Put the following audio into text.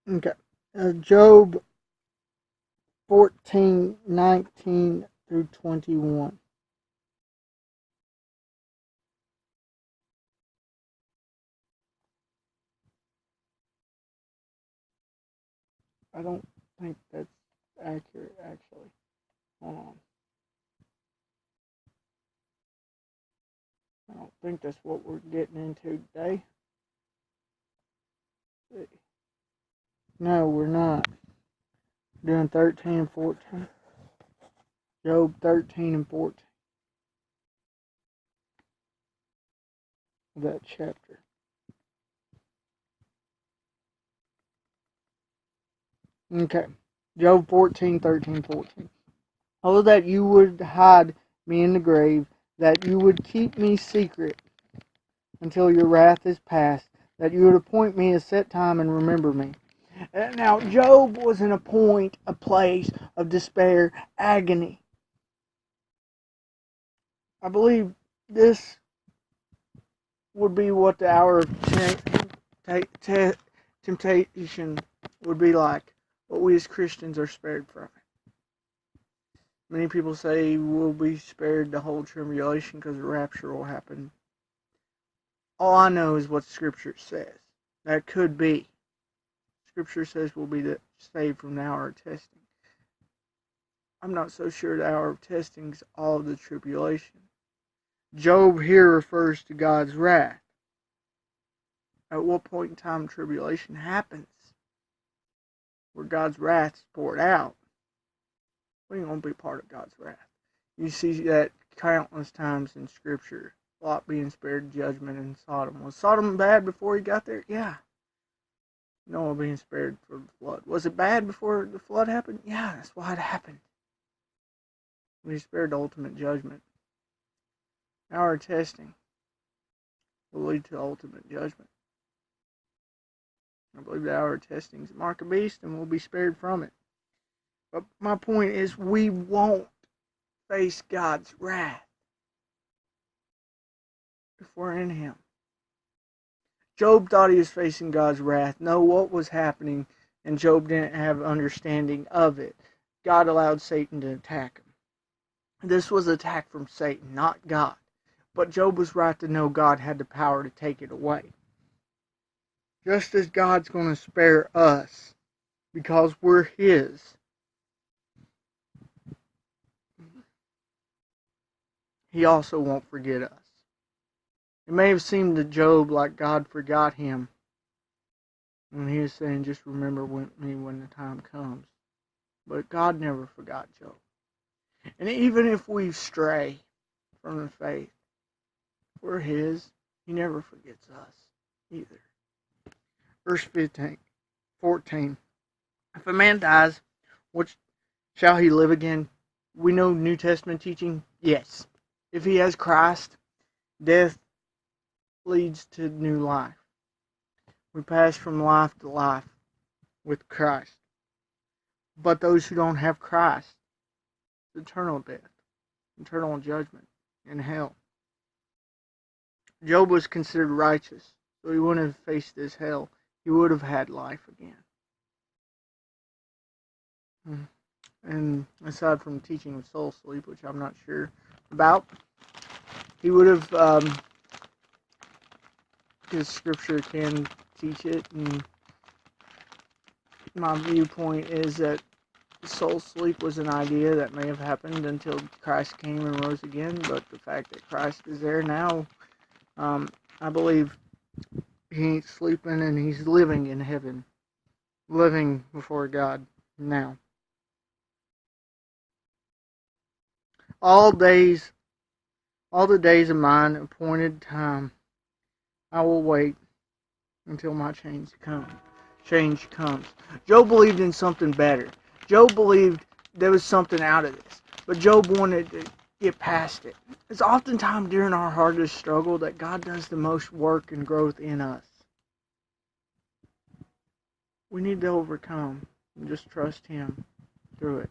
Okay. Job 14:19 through 21. I don't think that's accurate, actually. Hold on. I don't think that's what we're getting into today. No, we're not. We're doing 13 and 14. Job 13 and 14 of that chapter. Okay. Job 14, 13, 14. Oh, that you would hide me in the grave, that you would keep me secret until your wrath is past, that you would appoint me a set time and remember me. Now, Job was in a place of despair, agony. I believe this would be what the hour of temptation would be like, but we as Christians are spared from it. Many people say we'll be spared the whole tribulation because the rapture will happen. All I know is what Scripture says. That could be. Scripture says we'll be saved from the hour of testing. I'm not so sure the hour of testing is all of the tribulation. Job here refers to God's wrath. At what point in time tribulation happens, where God's wrath is poured out, we ain't going to be part of God's wrath. You see that countless times in Scripture. Lot being spared judgment in Sodom. Was Sodom bad before he got there? Yeah. Noah being spared for the flood. Was it bad before the flood happened? Yeah, that's why it happened. We spared the ultimate judgment. Our testing will lead to ultimate judgment. I believe the hour of testing is a mark of the beast and we'll be spared from it. But my point is, we won't face God's wrath if we're in Him. Job thought he was facing God's wrath, know what was happening, and Job didn't have understanding of it. God allowed Satan to attack him. This was an attack from Satan, not God. But Job was right to know God had the power to take it away. Just as God's going to spare us because we're His, He also won't forget us. It may have seemed to Job like God forgot him when he was saying, just remember me when the time comes. But God never forgot Job. And even if we stray from the faith, we're His. He never forgets us either. Verse 14. If a man dies, what shall he live again? We know New Testament teaching. Yes. If he has Christ, death leads to new life. We pass from life to life with Christ. But those who don't have Christ, eternal death, eternal judgment, in hell. Job was considered righteous, so he wouldn't have faced this hell. He would have had life again. And aside from teaching of soul sleep, which I'm not sure about, he would have, because Scripture can teach it, and my viewpoint is that soul sleep was an idea that may have happened until Christ came and rose again, but the fact that Christ is there now, I believe he ain't sleeping and he's living in heaven, living before God now. All the days of mine appointed time, I will wait until my change comes. Job believed in something better. Job believed there was something out of this. But Job wanted to get past it. It's oftentimes during our hardest struggle that God does the most work and growth in us. We need to overcome and just trust Him through it.